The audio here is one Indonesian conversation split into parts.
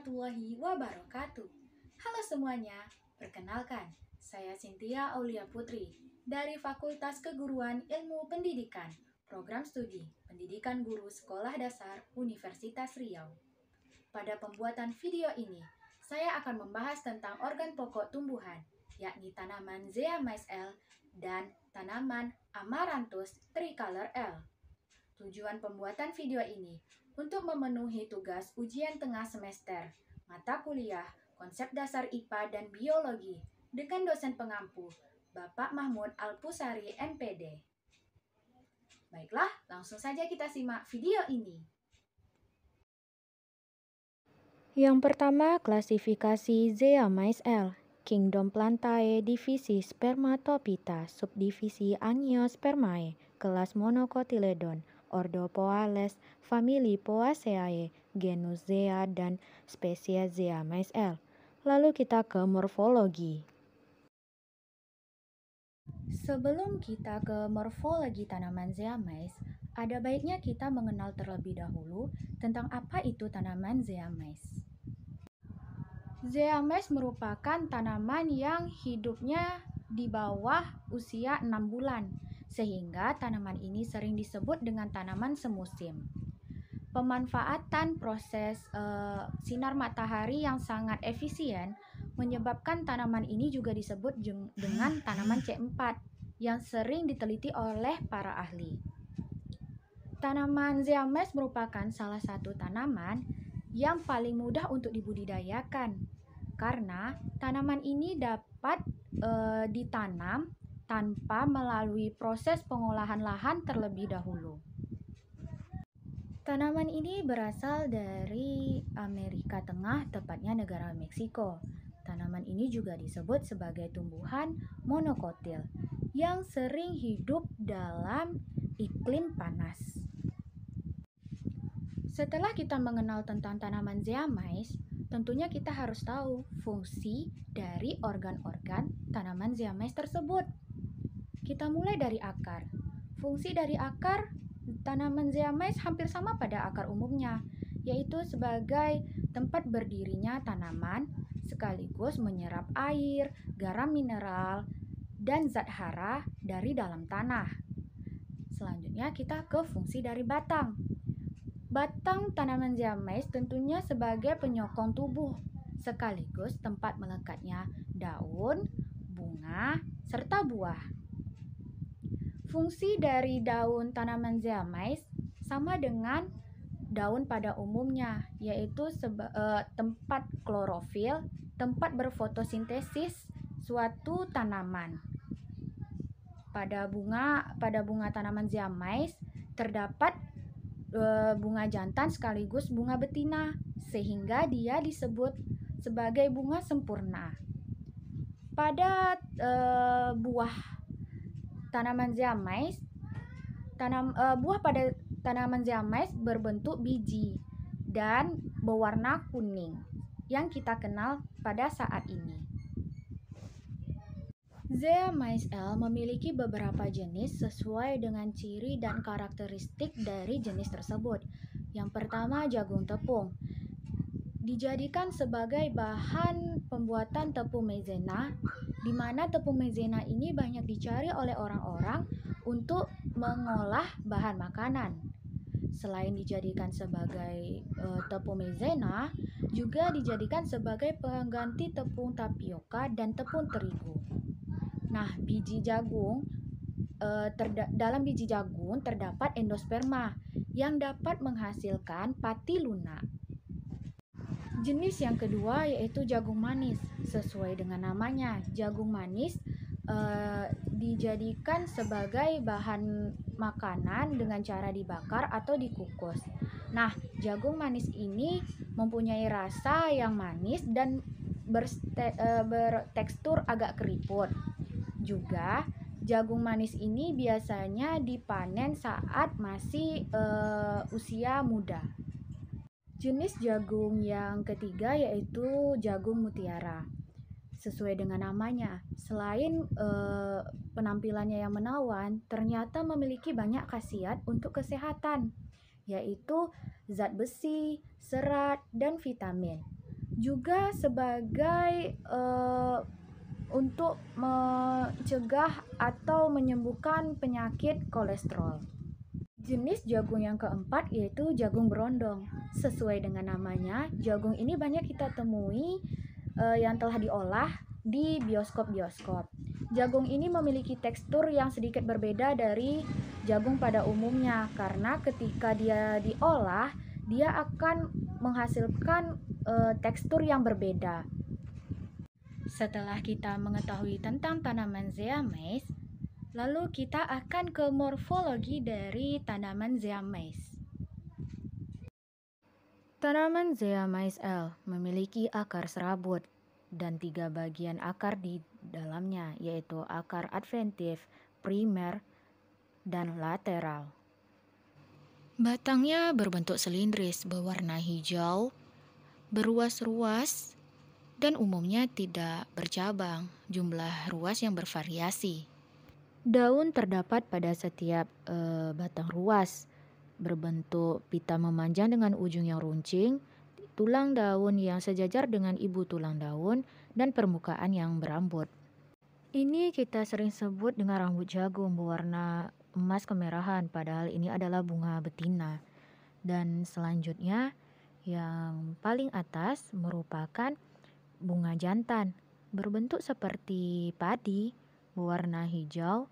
warahmatullahi wabarakatuh. Halo semuanya, perkenalkan, saya Cynthia Aulia Putri dari Fakultas Keguruan Ilmu Pendidikan, Program Studi Pendidikan Guru Sekolah Dasar Universitas Riau. Pada pembuatan video ini, saya akan membahas tentang organ pokok tumbuhan, yakni tanaman Zea mays L dan tanaman Amaranthus tricolor L. Tujuan pembuatan video ini untuk memenuhi tugas ujian tengah semester, mata kuliah, konsep dasar IPA dan biologi, dengan dosen pengampu, Bapak Mahmud Alpusari, MPD. Baiklah, langsung saja kita simak video ini. Yang pertama, klasifikasi Zea mays L. Kingdom Plantae, divisi Spermatophyta, subdivisi Angiospermae, kelas Monocotyledon, ordo Poales, famili Poaceae, genus Zea dan spesies Zea mays L. Lalu kita ke morfologi. Sebelum kita ke morfologi tanaman Zea mays, ada baiknya kita mengenal terlebih dahulu tentang apa itu tanaman Zea mays. Zea mays merupakan tanaman yang hidupnya di bawah usia 6 bulan, sehingga tanaman ini sering disebut dengan tanaman semusim. Pemanfaatan proses sinar matahari yang sangat efisien menyebabkan tanaman ini juga disebut dengan tanaman C4 yang sering diteliti oleh para ahli. Tanaman Zea mays merupakan salah satu tanaman yang paling mudah untuk dibudidayakan karena tanaman ini dapat ditanam tanpa melalui proses pengolahan lahan terlebih dahulu. Tanaman ini berasal dari Amerika Tengah, tepatnya negara Meksiko. Tanaman ini juga disebut sebagai tumbuhan monokotil yang sering hidup dalam iklim panas. Setelah kita mengenal tentang tanaman Zea mays, tentunya kita harus tahu fungsi dari organ-organ tanaman Zea mays tersebut. Kita mulai dari akar. Fungsi dari akar tanaman Zea mays hampir sama pada akar umumnya, yaitu sebagai tempat berdirinya tanaman sekaligus menyerap air, garam mineral, dan zat hara dari dalam tanah. Selanjutnya kita ke fungsi dari batang. Batang tanaman Zea mays tentunya sebagai penyokong tubuh, sekaligus tempat melekatnya daun, bunga, serta buah. Fungsi dari daun tanaman Zea mays sama dengan daun pada umumnya, yaitu tempat klorofil, tempat berfotosintesis suatu tanaman. Pada bunga tanaman Zea mays terdapat bunga jantan sekaligus bunga betina, sehingga dia disebut sebagai bunga sempurna. Pada buah tanaman Zea mays, buah pada tanaman Zea mays berbentuk biji dan berwarna kuning yang kita kenal pada saat ini. Zea mays L memiliki beberapa jenis sesuai dengan ciri dan karakteristik dari jenis tersebut. Yang pertama, jagung tepung. Dijadikan sebagai bahan pembuatan tepung maizena, di mana tepung maizena ini banyak dicari oleh orang-orang untuk mengolah bahan makanan. Selain dijadikan sebagai tepung maizena, juga dijadikan sebagai pengganti tepung tapioka dan tepung terigu. Nah, biji jagung, dalam biji jagung terdapat endosperma yang dapat menghasilkan pati lunak. Jenis yang kedua yaitu jagung manis. Sesuai dengan namanya, jagung manis dijadikan sebagai bahan makanan dengan cara dibakar atau dikukus. Nah, jagung manis ini mempunyai rasa yang manis dan bertekstur agak keriput. Juga, jagung manis ini biasanya dipanen saat masih usia muda. Jenis jagung yang ketiga yaitu jagung mutiara. Sesuai dengan namanya, selain penampilannya yang menawan, ternyata memiliki banyak khasiat untuk kesehatan, yaitu zat besi, serat, dan vitamin. juga sebagai untuk mencegah atau menyembuhkan penyakit kolesterol. Jenis jagung yang keempat yaitu jagung berondong. Sesuai dengan namanya, jagung ini banyak kita temui yang telah diolah di bioskop-bioskop. Jagung ini memiliki tekstur yang sedikit berbeda dari jagung pada umumnya karena ketika dia diolah, dia akan menghasilkan tekstur yang berbeda. Setelah kita mengetahui tentang tanaman Zea mays, lalu kita akan ke morfologi dari tanaman Zea mays. Tanaman Zea mays L memiliki akar serabut dan 3 bagian akar di dalamnya, yaitu akar adventif, primer, dan lateral. Batangnya berbentuk silindris berwarna hijau, berruas-ruas, dan umumnya tidak bercabang, jumlah ruas yang bervariasi. Daun terdapat pada setiap batang ruas, berbentuk pita memanjang dengan ujung yang runcing, tulang daun yang sejajar dengan ibu tulang daun, dan permukaan yang berambut. Ini kita sering sebut dengan rambut jagung berwarna emas kemerahan, padahal ini adalah bunga betina. Dan selanjutnya, yang paling atas merupakan bunga jantan, berbentuk seperti padi, berwarna hijau.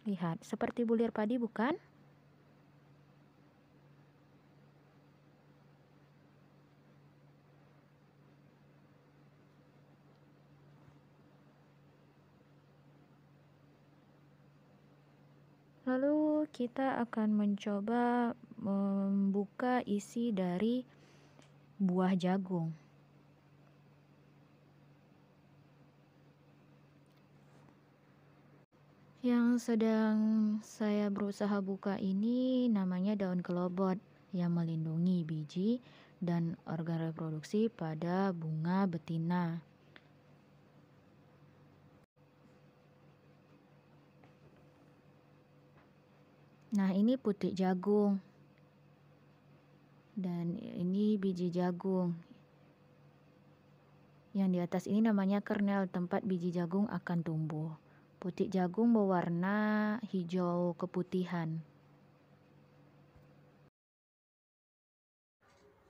Lihat, seperti bulir padi bukan? Lalu kita akan mencoba membuka isi dari buah jagung. Yang sedang saya berusaha buka ini namanya daun kelobot yang melindungi biji dan organ reproduksi pada bunga betina. Nah, ini putik jagung. Dan ini biji jagung. Yang di atas ini namanya kernel, tempat biji jagung akan tumbuh. Putik jagung berwarna hijau keputihan.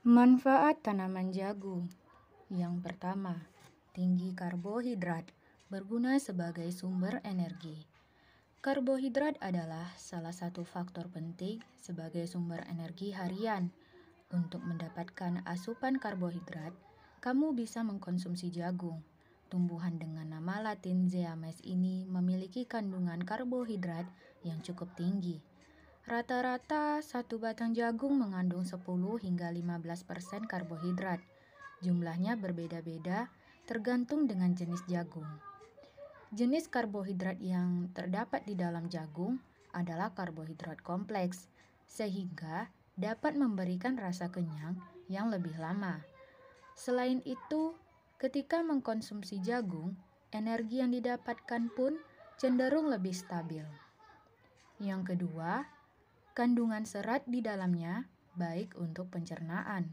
Manfaat tanaman jagung. Yang pertama, tinggi karbohidrat, berguna sebagai sumber energi. Karbohidrat adalah salah satu faktor penting sebagai sumber energi harian. Untuk mendapatkan asupan karbohidrat, kamu bisa mengkonsumsi jagung. Tumbuhan dengan nama latin Zea mays ini memiliki kandungan karbohidrat yang cukup tinggi. Rata-rata satu batang jagung mengandung 10 hingga 15% karbohidrat. Jumlahnya berbeda-beda tergantung dengan jenis jagung. Jenis karbohidrat yang terdapat di dalam jagung adalah karbohidrat kompleks, sehingga dapat memberikan rasa kenyang yang lebih lama. Selain itu, ketika mengkonsumsi jagung, energi yang didapatkan pun cenderung lebih stabil. Yang kedua, kandungan serat di dalamnya baik untuk pencernaan.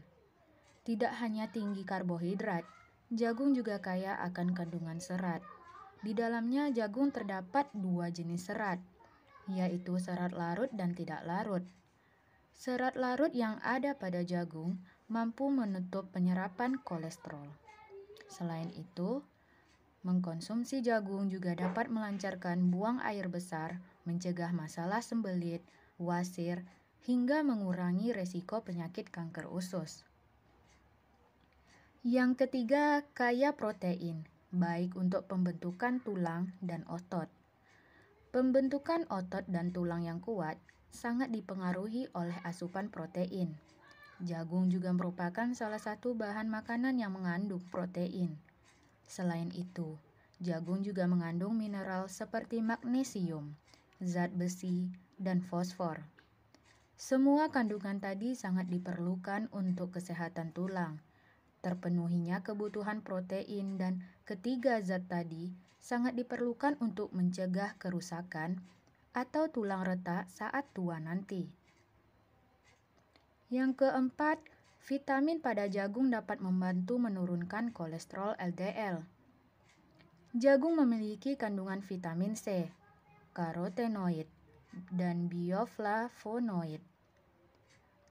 Tidak hanya tinggi karbohidrat, jagung juga kaya akan kandungan serat. Di dalamnya jagung terdapat 2 jenis serat, yaitu serat larut dan tidak larut. Serat larut yang ada pada jagung mampu menutup penyerapan kolesterol. Selain itu, mengkonsumsi jagung juga dapat melancarkan buang air besar, mencegah masalah sembelit, wasir, hingga mengurangi resiko penyakit kanker usus. Yang ketiga, kaya protein, baik untuk pembentukan tulang dan otot. Pembentukan otot dan tulang yang kuat sangat dipengaruhi oleh asupan protein. Jagung juga merupakan salah satu bahan makanan yang mengandung protein. Selain itu, jagung juga mengandung mineral seperti magnesium, zat besi, dan fosfor. Semua kandungan tadi sangat diperlukan untuk kesehatan tulang. Terpenuhinya kebutuhan protein dan ketiga zat tadi sangat diperlukan untuk mencegah kerusakan atau tulang retak saat tua nanti. Yang keempat, vitamin pada jagung dapat membantu menurunkan kolesterol LDL. Jagung memiliki kandungan vitamin C, karotenoid, dan bioflavonoid.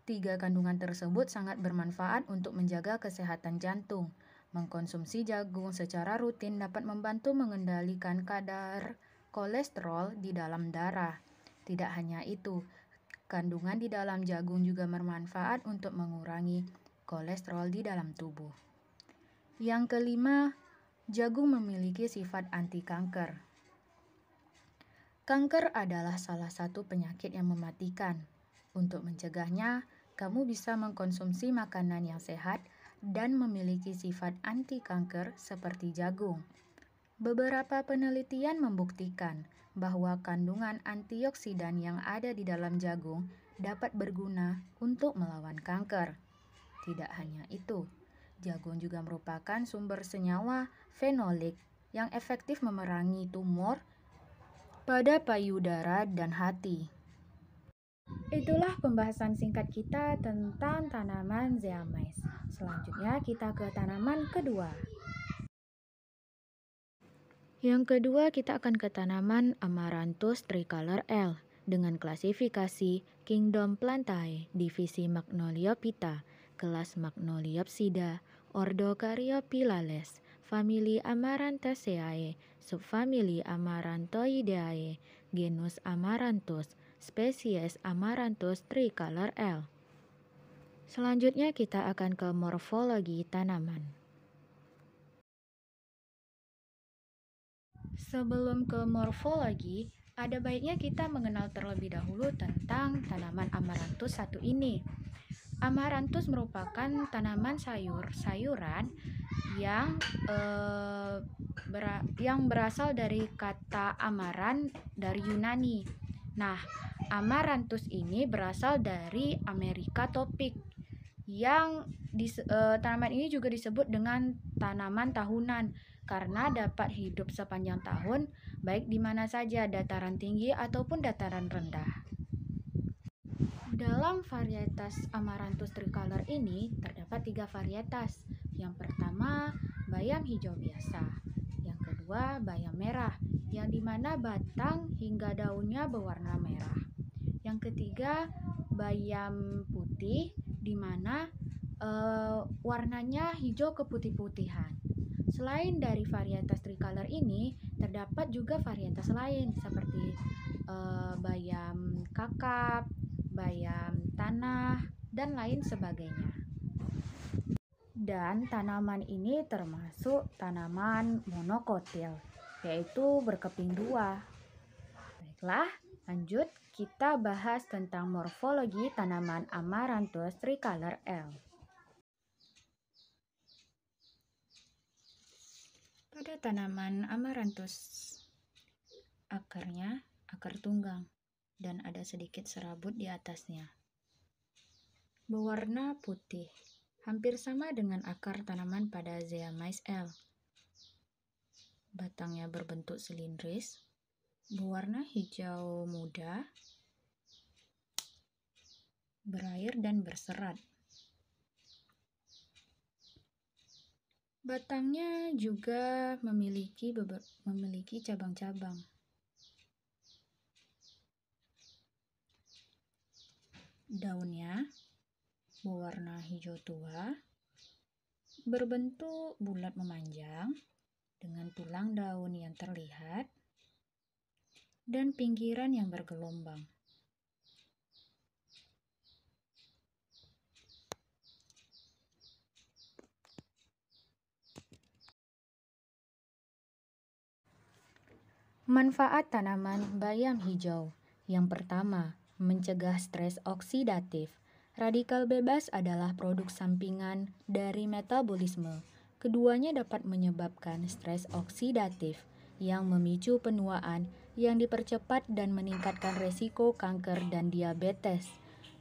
3 kandungan tersebut sangat bermanfaat untuk menjaga kesehatan jantung. Mengkonsumsi jagung secara rutin dapat membantu mengendalikan kadar kolesterol di dalam darah. Tidak hanya itu, kandungan di dalam jagung juga bermanfaat untuk mengurangi kolesterol di dalam tubuh. Yang kelima, jagung memiliki sifat anti kanker. Kanker adalah salah satu penyakit yang mematikan. Untuk mencegahnya, kamu bisa mengkonsumsi makanan yang sehat dan memiliki sifat anti kanker seperti jagung. Beberapa penelitian membuktikan bahwa kandungan antioksidan yang ada di dalam jagung dapat berguna untuk melawan kanker. Tidak hanya itu, jagung juga merupakan sumber senyawa fenolik yang efektif memerangi tumor pada payudara dan hati. Itulah pembahasan singkat kita tentang tanaman zeamais. Selanjutnya kita ke tanaman kedua. Yang kedua kita akan ke tanaman Amaranthus tricolor L dengan klasifikasi Kingdom Plantae, divisi Magnoliophyta, kelas Magnoliopsida, ordo Caryophyllales, famili Amaranthaceae, subfamili Amaranthoideae, genus Amaranthus, spesies Amaranthus tricolor L. Selanjutnya kita akan ke morfologi tanaman. Sebelum ke morfologi, ada baiknya kita mengenal terlebih dahulu tentang tanaman Amaranthus satu ini. Amaranthus merupakan tanaman sayuran yang berasal dari kata amaran dari Yunani. Nah, Amaranthus ini berasal dari Amerika tropik. Tanaman ini juga disebut dengan tanaman tahunan karena dapat hidup sepanjang tahun, baik di mana saja, dataran tinggi ataupun dataran rendah. Dalam varietas Amaranthus tricolor ini terdapat 3 varietas. Yang pertama, bayam hijau biasa. Yang kedua, bayam merah, yang dimana batang hingga daunnya berwarna merah. Yang ketiga, bayam putih, dimana warnanya hijau keputih-putihan. Selain dari varietas tricolor ini, terdapat juga varietas lain seperti bayam kakap, bayam tanah, dan lain sebagainya. Dan tanaman ini termasuk tanaman monokotil, yaitu berkeping 2. Baiklah, lanjut kita bahas tentang morfologi tanaman Amaranthus tricolor L. Pada tanaman Amaranthus, akarnya akar tunggang dan ada sedikit serabut di atasnya. Berwarna putih, hampir sama dengan akar tanaman pada zeamais L. Batangnya berbentuk silindris, berwarna hijau muda, berair dan berserat. Batangnya juga memiliki cabang-cabang. Daunnya berwarna hijau tua, berbentuk bulat memanjang, dengan tulang daun yang terlihat, dan pinggiran yang bergelombang. Manfaat tanaman bayam hijau. Yang pertama, mencegah stres oksidatif. Radikal bebas adalah produk sampingan dari metabolisme. Keduanya dapat menyebabkan stres oksidatif yang memicu penuaan yang dipercepat dan meningkatkan resiko kanker dan diabetes.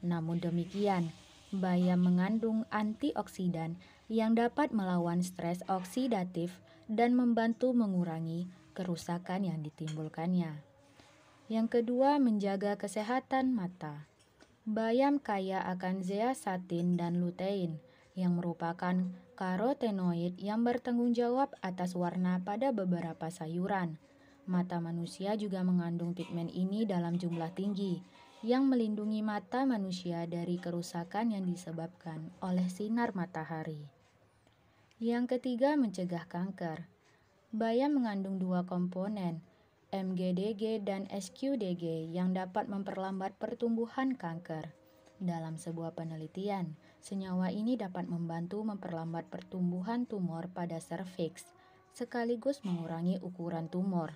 Namun demikian, bayam mengandung antioksidan yang dapat melawan stres oksidatif dan membantu mengurangi kerusakan yang ditimbulkannya. Yang kedua, menjaga kesehatan mata. Bayam kaya akan zeaxanthin dan lutein, yang merupakan karotenoid yang bertanggung jawab atas warna pada beberapa sayuran. Mata manusia juga mengandung pigmen ini dalam jumlah tinggi, yang melindungi mata manusia dari kerusakan yang disebabkan oleh sinar matahari. Yang ketiga, mencegah kanker. Bayam mengandung dua komponen, mGDG dan sQDG, yang dapat memperlambat pertumbuhan kanker. Dalam sebuah penelitian, senyawa ini dapat membantu memperlambat pertumbuhan tumor pada serviks, sekaligus mengurangi ukuran tumor.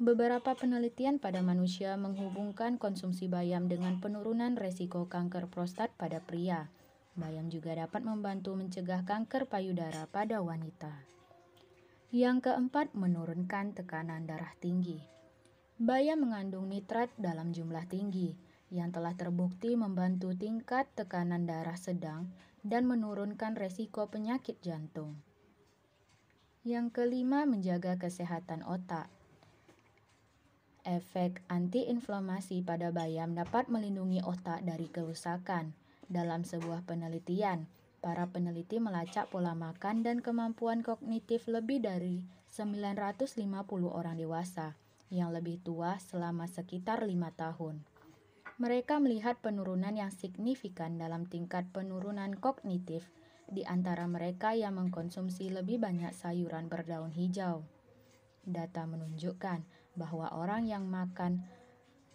Beberapa penelitian pada manusia menghubungkan konsumsi bayam dengan penurunan resiko kanker prostat pada pria. Bayam juga dapat membantu mencegah kanker payudara pada wanita. Yang keempat, menurunkan tekanan darah tinggi. Bayam mengandung nitrat dalam jumlah tinggi, yang telah terbukti membantu tingkat tekanan darah sedang dan menurunkan resiko penyakit jantung. Yang kelima, menjaga kesehatan otak. Efek antiinflamasi pada bayam dapat melindungi otak dari kerusakan. Dalam sebuah penelitian, para peneliti melacak pola makan dan kemampuan kognitif lebih dari 950 orang dewasa yang lebih tua selama sekitar 5 tahun. Mereka melihat penurunan yang signifikan dalam tingkat penurunan kognitif di antara mereka yang mengkonsumsi lebih banyak sayuran berdaun hijau. Data menunjukkan bahwa orang yang makan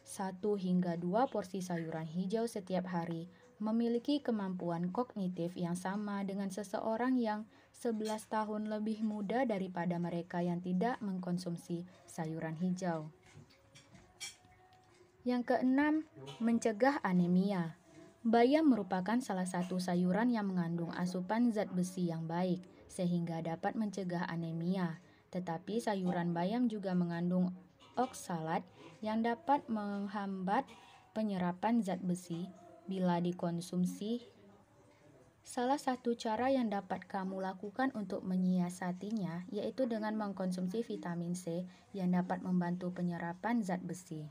1 hingga 2 porsi sayuran hijau setiap hari memiliki kemampuan kognitif yang sama dengan seseorang yang 11 tahun lebih muda daripada mereka yang tidak mengkonsumsi sayuran hijau. Yang keenam, mencegah anemia. Bayam merupakan salah satu sayuran yang mengandung asupan zat besi yang baik, sehingga dapat mencegah anemia. Tetapi sayuran bayam juga mengandung oksalat yang dapat menghambat penyerapan zat besi bila dikonsumsi. Salah satu cara yang dapat kamu lakukan untuk menyiasatinya yaitu dengan mengkonsumsi vitamin C yang dapat membantu penyerapan zat besi.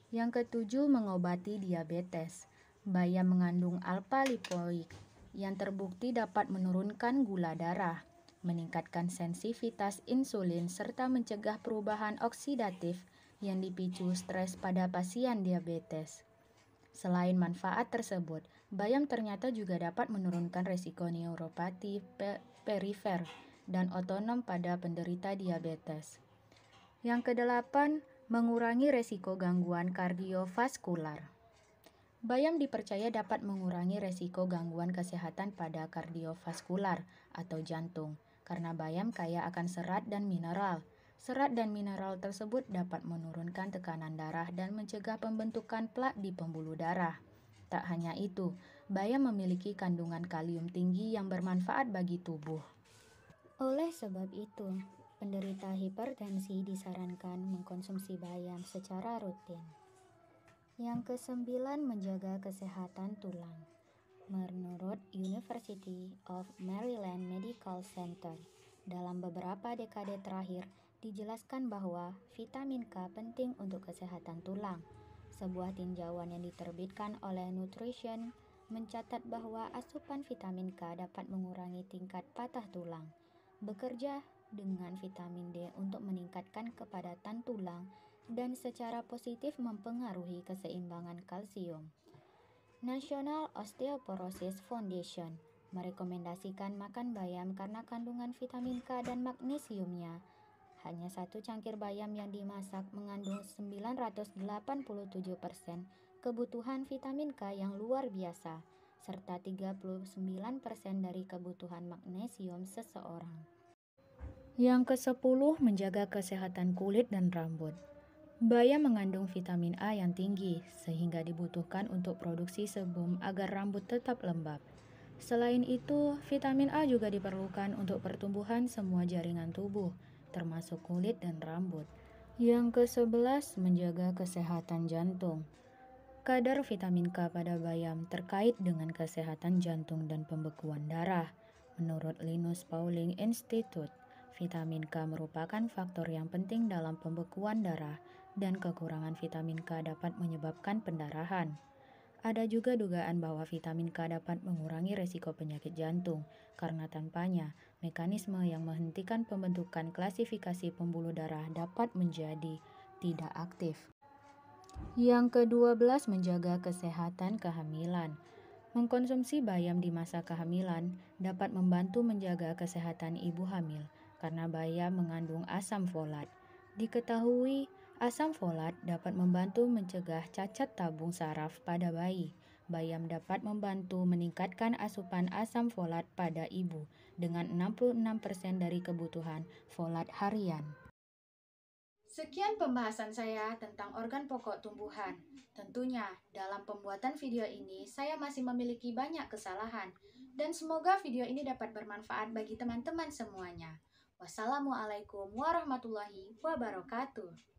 Yang ketujuh, mengobati diabetes. Bayam mengandung alpha-lipoik yang terbukti dapat menurunkan gula darah, meningkatkan sensitivitas insulin, serta mencegah perubahan oksidatif yang dipicu stres pada pasien diabetes. Selain manfaat tersebut, bayam ternyata juga dapat menurunkan resiko neuropati perifer dan otonom pada penderita diabetes. Yang kedelapan, mengurangi resiko gangguan kardiovaskular. Bayam dipercaya dapat mengurangi resiko gangguan kesehatan pada kardiovaskular atau jantung, karena bayam kaya akan serat dan mineral. Serat dan mineral tersebut dapat menurunkan tekanan darah dan mencegah pembentukan plak di pembuluh darah. Tak hanya itu, bayam memiliki kandungan kalium tinggi yang bermanfaat bagi tubuh. Oleh sebab itu, penderita hipertensi disarankan mengkonsumsi bayam secara rutin. Yang kesembilan, menjaga kesehatan tulang. Menurut University of Maryland Medical Center, dalam beberapa dekade terakhir, dijelaskan bahwa vitamin K penting untuk kesehatan tulang. Sebuah tinjauan yang diterbitkan oleh Nutrition mencatat bahwa asupan vitamin K dapat mengurangi tingkat patah tulang, bekerja dengan vitamin D untuk meningkatkan kepadatan tulang, dan secara positif mempengaruhi keseimbangan kalsium. National Osteoporosis Foundation merekomendasikan makan bayam karena kandungan vitamin K dan magnesiumnya. Hanya 1 cangkir bayam yang dimasak mengandung 987% kebutuhan vitamin K yang luar biasa, serta 39% dari kebutuhan magnesium seseorang. Yang ke-10, menjaga kesehatan kulit dan rambut. Bayam mengandung vitamin A yang tinggi, sehingga dibutuhkan untuk produksi sebum agar rambut tetap lembab. Selain itu, vitamin A juga diperlukan untuk pertumbuhan semua jaringan tubuh, termasuk kulit dan rambut. Yang ke-11, menjaga kesehatan jantung. Kadar vitamin K pada bayam terkait dengan kesehatan jantung dan pembekuan darah. Menurut Linus Pauling Institute, vitamin K merupakan faktor yang penting dalam pembekuan darah dan kekurangan vitamin K dapat menyebabkan pendarahan. Ada juga dugaan bahwa vitamin K dapat mengurangi resiko penyakit jantung, karena tanpanya, mekanisme yang menghentikan pembentukan klasifikasi pembuluh darah dapat menjadi tidak aktif. Yang ke-12, menjaga kesehatan kehamilan. Mengkonsumsi bayam di masa kehamilan dapat membantu menjaga kesehatan ibu hamil, karena bayam mengandung asam folat. Diketahui, asam folat dapat membantu mencegah cacat tabung saraf pada bayi. Bayam dapat membantu meningkatkan asupan asam folat pada ibu dengan 66% dari kebutuhan folat harian. Sekian pembahasan saya tentang organ pokok tumbuhan. Tentunya, dalam pembuatan video ini, saya masih memiliki banyak kesalahan. Dan semoga video ini dapat bermanfaat bagi teman-teman semuanya. Wassalamualaikum warahmatullahi wabarakatuh.